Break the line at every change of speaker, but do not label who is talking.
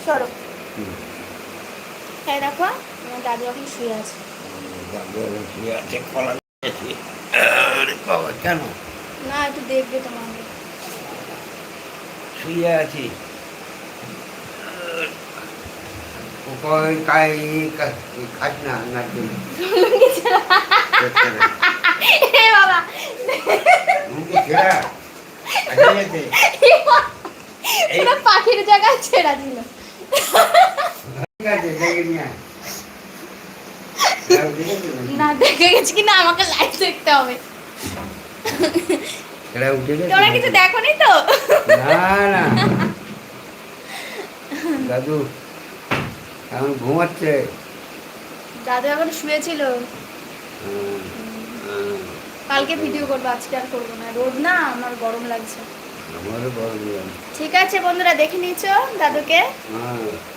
সরো। হ্যাঁ দেখো আমার দাদু এখন শুয়ে আছে।
বাবা কেন
না একটু দেখবে তোমাকে।
শুয়ে আছি? খাস না নাকি?
এ বাবা পুরো পাখির জায়গায় ছেড়া দিল। না দেখে গেছি কিনা আমাকে লাইভ দেখতে হবে। তোমরা কিছু দেখোনি তো?
না না, দাদু এখন ঘুমাচ্ছে।
দাদু এখন শুয়েছিল। কালকে ভিডিও করবো, আজকে আর করবো না, রোদ না, আমার গরম লাগছে।
আমারও বড়
ঠিক আছে বন্ধুরা, দেখে নিয়েছো দাদুকে?
হ্যাঁ।